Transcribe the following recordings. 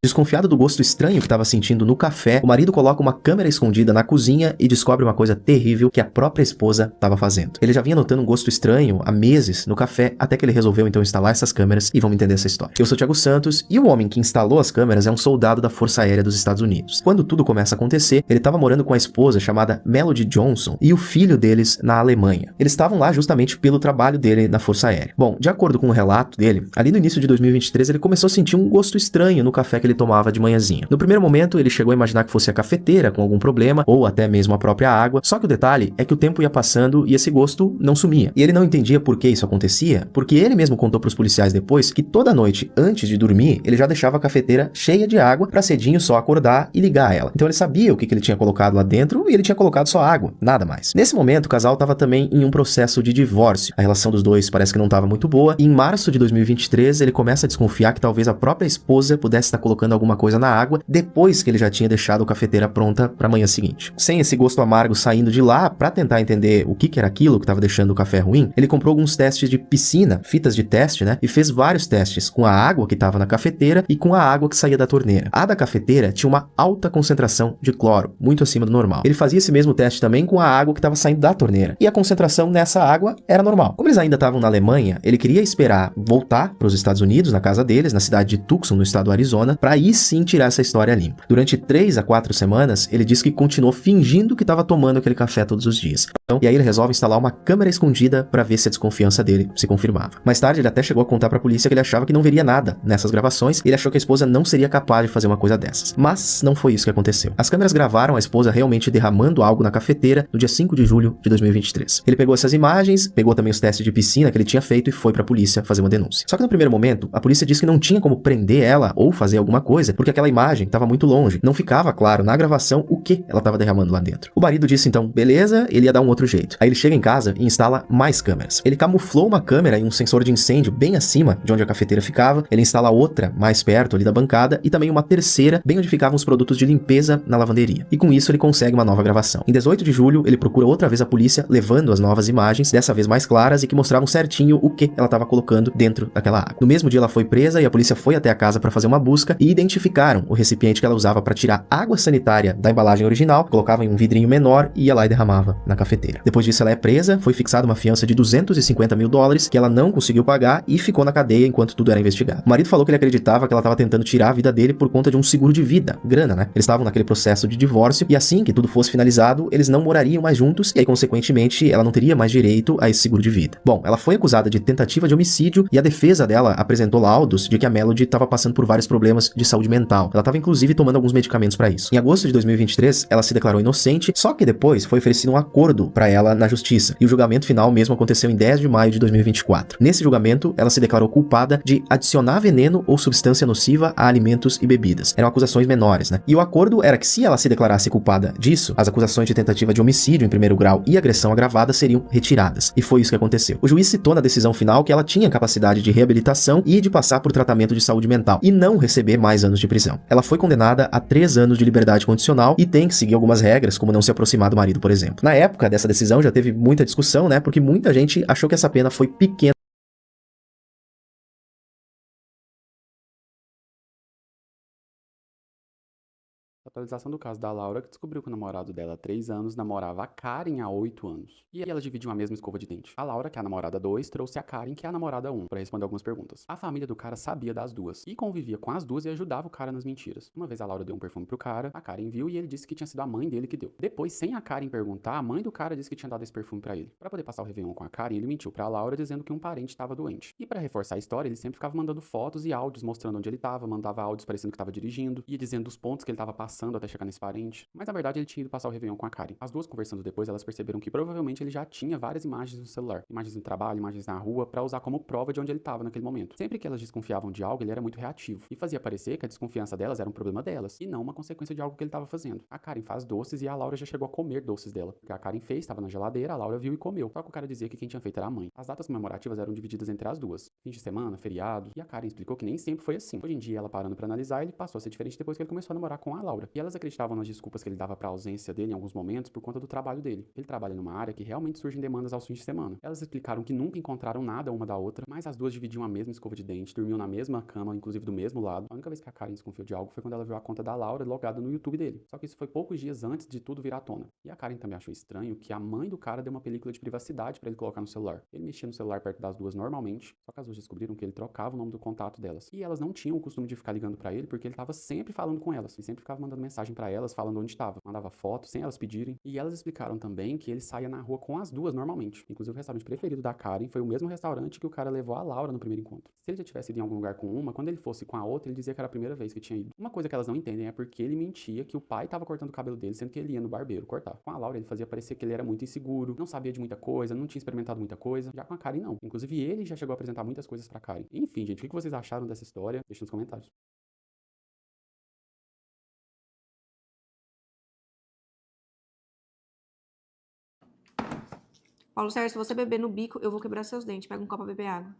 Desconfiado do gosto estranho que estava sentindo no café, o marido coloca uma câmera escondida na cozinha e descobre uma coisa terrível que a própria esposa estava fazendo. Ele já vinha notando um gosto estranho há meses no café, até que ele resolveu então instalar essas câmeras e vamos entender essa história. Eu sou Thiago Santos e o homem que instalou as câmeras é um soldado da Força Aérea dos Estados Unidos. Quando tudo começa a acontecer, ele estava morando com a esposa chamada Melody Johnson e o filho deles na Alemanha. Eles estavam lá justamente pelo trabalho dele na Força Aérea. Bom, de acordo com o relato dele, ali no início de 2023 ele começou a sentir um gosto estranho no café que ele tomava de manhãzinha. No primeiro momento, ele chegou a imaginar que fosse a cafeteira com algum problema, ou até mesmo a própria água, só que o detalhe é que o tempo ia passando e esse gosto não sumia. E ele não entendia por que isso acontecia, porque ele mesmo contou para os policiais depois que toda noite, antes de dormir, ele já deixava a cafeteira cheia de água para cedinho só acordar e ligar ela. Então ele sabia o que ele tinha colocado lá dentro e ele tinha colocado só água, nada mais. Nesse momento, o casal estava também em um processo de divórcio. A relação dos dois parece que não estava muito boa e em março de 2023 ele começa a desconfiar que talvez a própria esposa pudesse estar colocando alguma coisa na água depois que ele já tinha deixado a cafeteira pronta para a manhã seguinte. Sem esse gosto amargo saindo de lá, para tentar entender o que era aquilo que estava deixando o café ruim, ele comprou alguns testes de piscina, fitas de teste, né? E fez vários testes com a água que estava na cafeteira e com a água que saía da torneira. A da cafeteira tinha uma alta concentração de cloro, muito acima do normal. Ele fazia esse mesmo teste também com a água que estava saindo da torneira. E a concentração nessa água era normal. Como eles ainda estavam na Alemanha, ele queria esperar voltar para os Estados Unidos, na casa deles, na cidade de Tucson, no estado do Arizona, para aí sim tirar essa história limpa. Durante 3 a 4 semanas, ele disse que continuou fingindo que estava tomando aquele café todos os dias. E aí ele resolve instalar uma câmera escondida para ver se a desconfiança dele se confirmava. Mais tarde, ele até chegou a contar para a polícia que ele achava que não veria nada nessas gravações e ele achou que a esposa não seria capaz de fazer uma coisa dessas. Mas não foi isso que aconteceu. As câmeras gravaram a esposa realmente derramando algo na cafeteira no dia 5 de julho de 2023. Ele pegou essas imagens, pegou também os testes de piscina que ele tinha feito e foi para a polícia fazer uma denúncia. Só que no primeiro momento, a polícia disse que não tinha como prender ela ou fazer alguma coisa, porque aquela imagem estava muito longe. Não ficava claro na gravação o que ela estava derramando lá dentro. O marido disse então, beleza, ele ia dar um outro jeito. Aí ele chega em casa e instala mais câmeras. Ele camuflou uma câmera e um sensor de incêndio bem acima de onde a cafeteira ficava. Ele instala outra mais perto ali da bancada e também uma terceira bem onde ficavam os produtos de limpeza na lavanderia. E com isso ele consegue uma nova gravação. Em 18 de julho, ele procura outra vez a polícia, levando as novas imagens, dessa vez mais claras e que mostravam certinho o que ela estava colocando dentro daquela água. No mesmo dia ela foi presa e a polícia foi até a casa para fazer uma busca e identificaram o recipiente que ela usava para tirar água sanitária da embalagem original, colocava em um vidrinho menor e ia lá e derramava na cafeteira. Depois disso ela é presa, foi fixada uma fiança de $250 mil que ela não conseguiu pagar e ficou na cadeia enquanto tudo era investigado. O marido falou que ele acreditava que ela estava tentando tirar a vida dele por conta de um seguro de vida, grana, né? Eles estavam naquele processo de divórcio e assim que tudo fosse finalizado, eles não morariam mais juntos e aí consequentemente ela não teria mais direito a esse seguro de vida. Bom, ela foi acusada de tentativa de homicídio e a defesa dela apresentou laudos de que a Melody estava passando por vários problemas de saúde mental. Ela estava inclusive tomando alguns medicamentos para isso. Em agosto de 2023, ela se declarou inocente, só que depois foi oferecido um acordo para ela na justiça e o julgamento final mesmo aconteceu em 10 de maio de 2024. Nesse julgamento, ela se declarou culpada de adicionar veneno ou substância nociva a alimentos e bebidas. Eram acusações menores, né? E o acordo era que se ela se declarasse culpada disso, as acusações de tentativa de homicídio em primeiro grau e agressão agravada seriam retiradas. E foi isso que aconteceu. O juiz citou na decisão final que ela tinha capacidade de reabilitação e de passar por tratamento de saúde mental e não receber mais anos de prisão. Ela foi condenada a 3 anos de liberdade condicional e tem que seguir algumas regras, como não se aproximar do marido, por exemplo. Na época dessa decisão já teve muita discussão, né? Porque muita gente achou que essa pena foi pequena. Atualização do caso da Laura, que descobriu que o namorado dela há 3 anos namorava a Karen há 8 anos. E elas dividiam a mesma escova de dente. A Laura, que é a namorada 2, trouxe a Karen, que é a namorada 1, para responder algumas perguntas. A família do cara sabia das duas e convivia com as duas e ajudava o cara nas mentiras. Uma vez a Laura deu um perfume pro cara, a Karen viu e ele disse que tinha sido a mãe dele que deu. Depois, sem a Karen perguntar, a mãe do cara disse que tinha dado esse perfume pra ele. Para poder passar o Réveillon com a Karen, ele mentiu pra Laura dizendo que um parente estava doente. E para reforçar a história, ele sempre ficava mandando fotos e áudios mostrando onde ele estava, mandava áudios parecendo que estava dirigindo, ia dizendo os pontos que ele estava passando até chegar nesse parente. Mas na verdade ele tinha ido passar o Réveillon com a Karen. As duas conversando depois, elas perceberam que provavelmente ele já tinha várias imagens no celular. Imagens no trabalho, imagens na rua, pra usar como prova de onde ele estava naquele momento. Sempre que elas desconfiavam de algo, ele era muito reativo. E fazia parecer que a desconfiança delas era um problema delas, e não uma consequência de algo que ele estava fazendo. A Karen faz doces e a Laura já chegou a comer doces dela. O que a Karen fez, estava na geladeira, a Laura viu e comeu. Só que o cara dizia que quem tinha feito era a mãe. As datas comemorativas eram divididas entre as duas. Fim de semana, feriado. E a Karen explicou que nem sempre foi assim. Hoje em dia, ela parando pra analisar, ele passou a ser diferente depois que ele começou a namorar com a Laura. E elas acreditavam nas desculpas que ele dava pra ausência dele em alguns momentos por conta do trabalho dele. Ele trabalha numa área que realmente surgem demandas aos fins de semana. Elas explicaram que nunca encontraram nada uma da outra, mas as duas dividiam a mesma escova de dente, dormiam na mesma cama, inclusive do mesmo lado. A única vez que a Karen desconfiou de algo foi quando ela viu a conta da Laura logada no YouTube dele. Só que isso foi poucos dias antes de tudo virar à tona. E a Karen também achou estranho que a mãe do cara deu uma película de privacidade pra ele colocar no celular. Ele mexia no celular perto das duas normalmente, só que as duas descobriram que ele trocava o nome do contato delas. E elas não tinham o costume de ficar ligando pra ele porque ele tava sempre falando com elas e sempre ficava mandando mensagem pra elas falando onde estava. Mandava foto sem elas pedirem. E elas explicaram também que ele saía na rua com as duas normalmente. Inclusive o restaurante preferido da Karen foi o mesmo restaurante que o cara levou a Laura no primeiro encontro. Se ele já tivesse ido em algum lugar com uma, quando ele fosse com a outra, ele dizia que era a primeira vez que tinha ido. Uma coisa que elas não entendem é porque ele mentia que o pai tava cortando o cabelo dele, sendo que ele ia no barbeiro cortar. Com a Laura, ele fazia parecer que ele era muito inseguro, não sabia de muita coisa, não tinha experimentado muita coisa. Já com a Karen, não. Inclusive, ele já chegou a apresentar muitas coisas pra Karen. Enfim, gente, o que vocês acharam dessa história? Deixa nos comentários. Paulo Sérgio, se você beber no bico, eu vou quebrar seus dentes. Pega um copo pra beber água.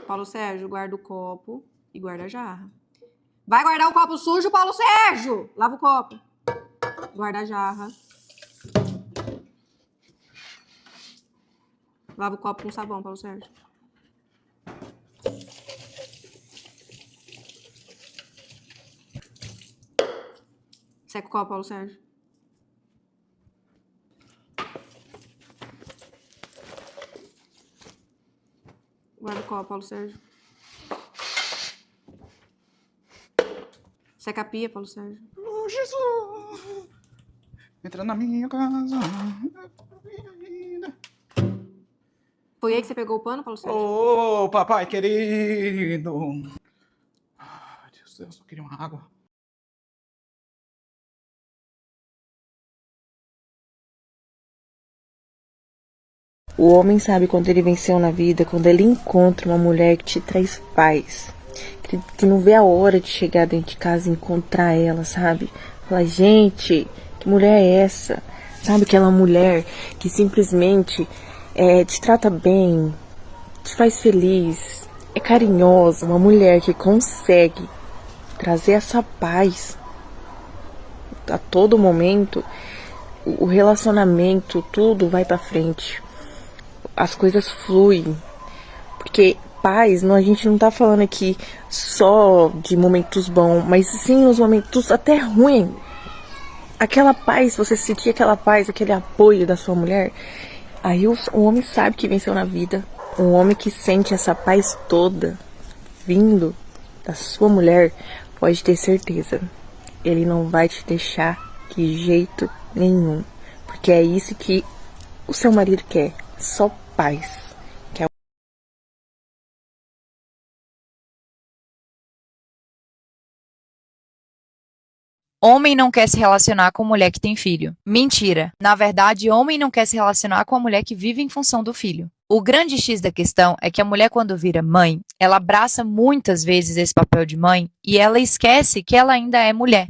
Paulo Sérgio, guarda o copo e guarda a jarra. Vai guardar o copo sujo, Paulo Sérgio! Lava o copo. Guarda a jarra. Lava o copo com sabão, Paulo Sérgio. Seca o copo, Paulo Sérgio. Guarda o copo, Paulo Sérgio. Seca a pia, Paulo Sérgio. Oh, Jesus! Entra na minha casa. Foi aí que você pegou o pano, Paulo Sérgio? Oh, papai querido. Ai, Deus do céu, só queria uma água. O homem sabe quando ele venceu na vida, quando ele encontra uma mulher que te traz paz. Que não vê a hora de chegar dentro de casa e encontrar ela, sabe? Fala, gente, que mulher é essa? Sabe, aquela mulher que simplesmente te trata bem, te faz feliz, é carinhosa, uma mulher que consegue trazer essa paz a todo momento. O relacionamento, tudo vai pra frente. As coisas fluem. Porque paz, a gente não tá falando aqui só de momentos bons, mas sim nos momentos até ruins. Aquela paz, você sentir aquela paz, aquele apoio da sua mulher, aí o homem sabe que venceu na vida. Um homem que sente essa paz toda vindo da sua mulher, pode ter certeza, ele não vai te deixar de jeito nenhum. Porque é isso que o seu marido quer, só paz. Homem não quer se relacionar com mulher que tem filho. Mentira. Na verdade, homem não quer se relacionar com a mulher que vive em função do filho. O grande X da questão é que a mulher, quando vira mãe, ela abraça muitas vezes esse papel de mãe e ela esquece que ela ainda é mulher.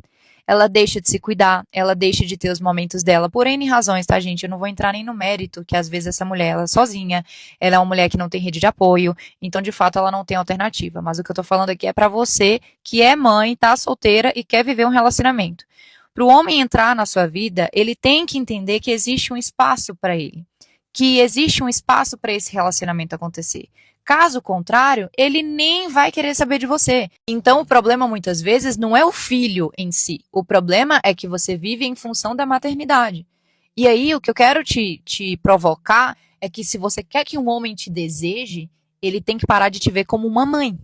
Ela deixa de se cuidar, ela deixa de ter os momentos dela, por N razões, tá, gente? Eu não vou entrar nem no mérito, que às vezes essa mulher, ela é sozinha, ela é uma mulher que não tem rede de apoio, então, de fato, ela não tem alternativa. Mas o que eu tô falando aqui é pra você, que é mãe, tá solteira e quer viver um relacionamento. Pro homem entrar na sua vida, ele tem que entender que existe um espaço pra ele, que existe um espaço pra esse relacionamento acontecer. Caso contrário, ele nem vai querer saber de você. Então, o problema muitas vezes não é o filho em si. O problema é que você vive em função da maternidade. E aí, o que eu quero te provocar é que se você quer que um homem te deseje, ele tem que parar de te ver como uma mãe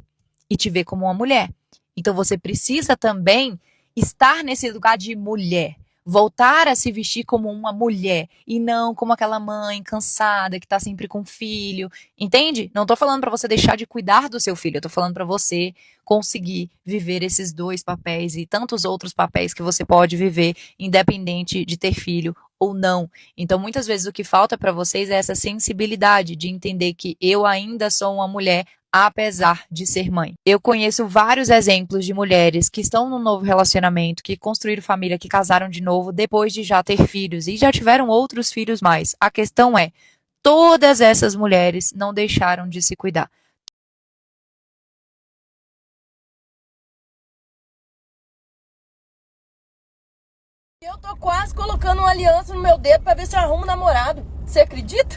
e te ver como uma mulher. Então, você precisa também estar nesse lugar de mulher. Voltar a se vestir como uma mulher e não como aquela mãe cansada que tá sempre com o filho, entende? Não tô falando pra você deixar de cuidar do seu filho, eu tô falando pra você conseguir viver esses dois papéis e tantos outros papéis que você pode viver, independente de ter filho ou não. Então, muitas vezes o que falta pra vocês é essa sensibilidade de entender que eu ainda sou uma mulher, apesar de ser mãe. Eu conheço vários exemplos de mulheres que estão num novo relacionamento, que construíram família, que casaram de novo depois de já ter filhos e já tiveram outros filhos mais. A questão é, todas essas mulheres não deixaram de se cuidar. Eu tô quase colocando uma aliança no meu dedo pra ver se eu arrumo um namorado. Você acredita?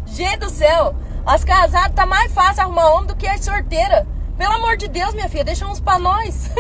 Gente do céu, as casadas tá mais fácil arrumar homem do que as sorteiras. Pelo amor de Deus, minha filha, deixa uns pra nós.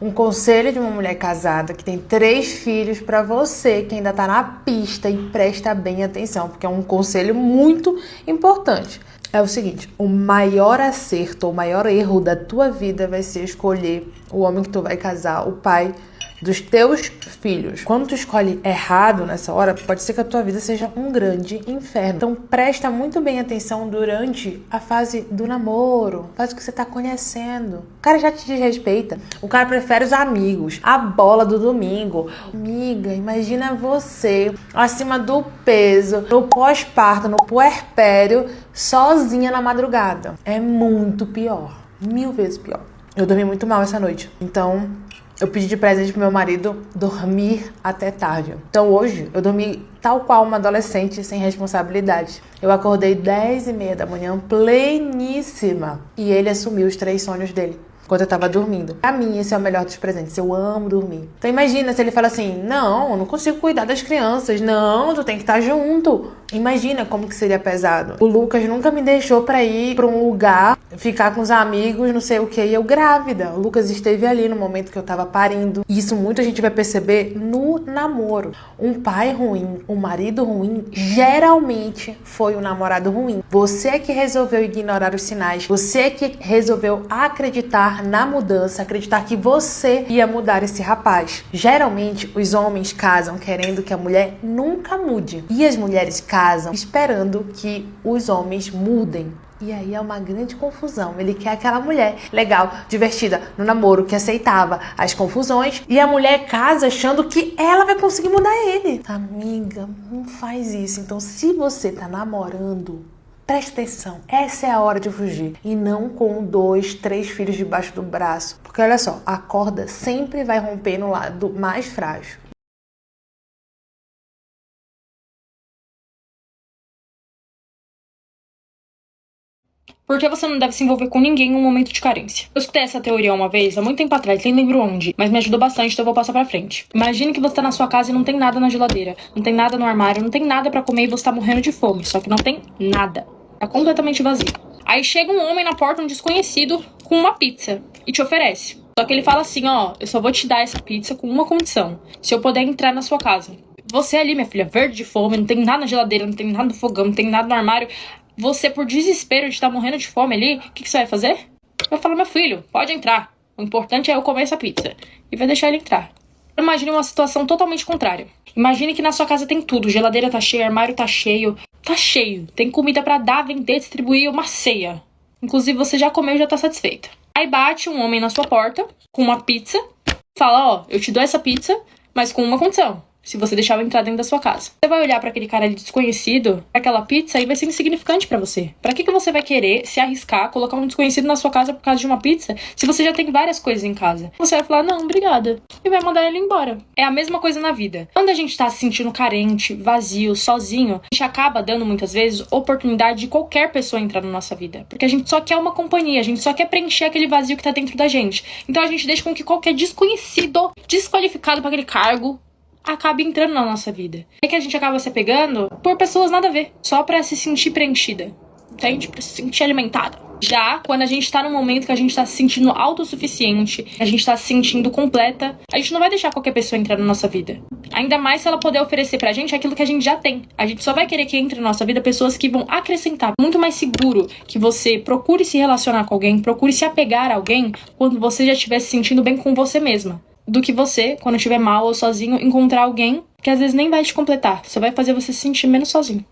Um conselho de uma mulher casada que tem 3 filhos para você que ainda tá na pista, e presta bem atenção, porque é um conselho muito importante. É o seguinte, o maior acerto, o maior erro da tua vida vai ser escolher o homem que tu vai casar, o pai dos teus filhos. Quando tu escolhe errado nessa hora, pode ser que a tua vida seja um grande inferno. Então presta muito bem atenção durante a fase do namoro, fase que você tá conhecendo. O cara já te desrespeita, o cara prefere os amigos, a bola do domingo. Amiga, imagina você acima do peso, no pós-parto, no puerpério, sozinha na madrugada. É muito pior, 1000 vezes pior. Eu dormi muito mal essa noite, então eu pedi de presente pro meu marido dormir até tarde. Então hoje eu dormi tal qual uma adolescente sem responsabilidade. Eu acordei 10h30 da manhã, pleníssima. E ele assumiu os 3 sonhos dele enquanto eu tava dormindo. Pra mim, esse é o melhor dos presentes. Eu amo dormir. Então imagina se ele fala assim, não, eu não consigo cuidar das crianças. Não, tu tem que estar junto. Imagina como que seria pesado. O Lucas nunca me deixou pra ir pra um lugar, ficar com os amigos, não sei o que, e eu grávida. O Lucas esteve ali no momento que eu tava parindo. E isso muita gente vai perceber no namoro. Um pai ruim, um marido ruim, geralmente foi um namorado ruim. Você que resolveu ignorar os sinais, você que resolveu acreditar na mudança, acreditar que você ia mudar esse rapaz. Geralmente os homens casam querendo que a mulher nunca mude. E as mulheres casam esperando que os homens mudem. E aí é uma grande confusão. Ele quer aquela mulher legal, divertida, no namoro, que aceitava as confusões. E a mulher casa achando que ela vai conseguir mudar ele. Amiga, não faz isso. Então, se você tá namorando, presta atenção. Essa é a hora de fugir. E não com 2, 3 filhos debaixo do braço. Porque olha só, a corda sempre vai romper no lado mais frágil. Por que você não deve se envolver com ninguém em um momento de carência? Eu escutei essa teoria uma vez, há muito tempo atrás, nem lembro onde, mas me ajudou bastante, então eu vou passar pra frente. Imagine que você tá na sua casa e não tem nada na geladeira, não tem nada no armário, não tem nada pra comer e você tá morrendo de fome, só que não tem nada. Tá completamente vazio. Aí chega um homem na porta, um desconhecido, com uma pizza e te oferece. Só que ele fala assim, ó, eu só vou te dar essa pizza com uma condição, se eu puder entrar na sua casa. Você ali, minha filha, verde de fome, não tem nada na geladeira, não tem nada no fogão, não tem nada no armário. Você, por desespero de estar morrendo de fome ali, o que você vai fazer? Vai falar, meu filho, pode entrar. O importante é eu comer essa pizza. E vai deixar ele entrar. Imagine uma situação totalmente contrária. Imagine que na sua casa tem tudo. Geladeira tá cheia, armário tá cheio. Tá cheio. Tem comida pra dar, vender, distribuir, uma ceia. Inclusive, você já comeu e já tá satisfeita. Aí bate um homem na sua porta, com uma pizza. Fala, ó, eu te dou essa pizza, mas com uma condição. Se você deixar eu entrar dentro da sua casa. Você vai olhar pra aquele cara ali desconhecido, pra aquela pizza, e vai ser insignificante pra você. Pra que você vai querer se arriscar, colocar um desconhecido na sua casa por causa de uma pizza, se você já tem várias coisas em casa? Você vai falar, não, obrigada. E vai mandar ele embora. É a mesma coisa na vida. Quando a gente tá se sentindo carente, vazio, sozinho, a gente acaba dando muitas vezes oportunidade de qualquer pessoa entrar na nossa vida. Porque a gente só quer uma companhia, a gente só quer preencher aquele vazio que tá dentro da gente. Então a gente deixa com que qualquer desconhecido, desqualificado pra aquele cargo, acaba entrando na nossa vida. É que a gente acaba se pegando por pessoas nada a ver, só pra se sentir preenchida, entende? Pra se sentir alimentada. Já quando a gente tá num momento que a gente tá se sentindo autossuficiente, a gente tá se sentindo completa, a gente não vai deixar qualquer pessoa entrar na nossa vida. Ainda mais se ela puder oferecer pra gente aquilo que a gente já tem. A gente só vai querer que entre na nossa vida pessoas que vão acrescentar. Muito mais seguro que você procure se relacionar com alguém, procure se apegar a alguém quando você já estiver se sentindo bem com você mesma, do que você, quando estiver mal ou sozinho, encontrar alguém que às vezes nem vai te completar, só vai fazer você se sentir menos sozinho.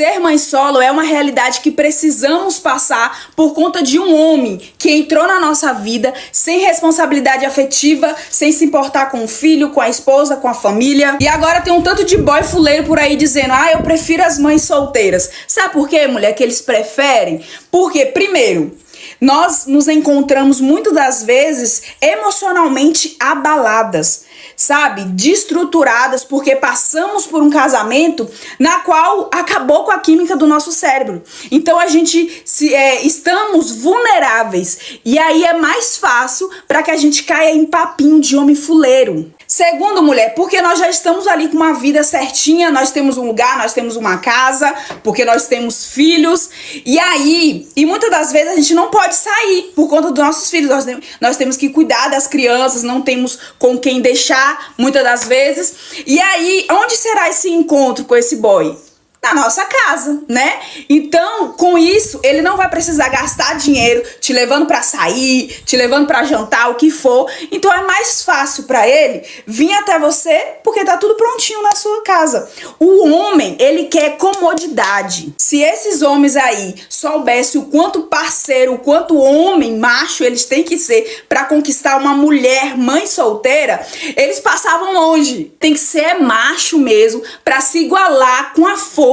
ser mãe solo é uma realidade que precisamos passar por conta de um homem que entrou na nossa vida sem responsabilidade afetiva, sem se importar com o filho, com a esposa, com a família. E agora tem um tanto de boy fuleiro por aí dizendo: ah, eu prefiro as mães solteiras. Sabe por quê, mulher, que eles preferem? Porque, primeiro, nós nos encontramos muitas das vezes emocionalmente abaladas, sabe? Destruturadas, porque passamos por um casamento na qual acabou com a química do nosso cérebro. Então a gente estamos vulneráveis e aí é mais fácil para que a gente caia em papinho de homem fuleiro. Segundo, mulher, porque nós já estamos ali com uma vida certinha, nós temos um lugar, nós temos uma casa, porque nós temos filhos, e muitas das vezes a gente não pode sair por conta dos nossos filhos, nós temos que cuidar das crianças, não temos com quem deixar, muitas das vezes, e aí, onde será esse encontro com esse boy? Na nossa casa, né? Então, com isso, ele não vai precisar gastar dinheiro te levando pra sair, te levando pra jantar, o que for. Então é mais fácil pra ele vir até você porque tá tudo prontinho na sua casa. O homem, ele quer comodidade. Se esses homens aí soubessem o quanto parceiro, o quanto homem macho eles têm que ser pra conquistar uma mulher mãe solteira, eles passavam longe. Tem que ser macho mesmo pra se igualar com a força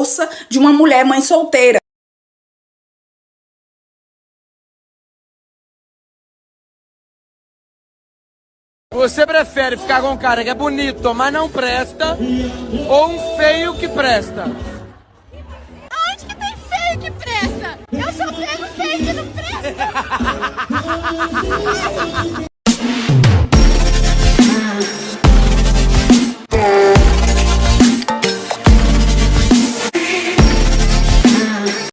de uma mulher mãe solteira. Você prefere ficar com um cara que é bonito, mas não presta, ou um feio que presta? Aonde que tem feio que presta? Eu só pego feio que não presta.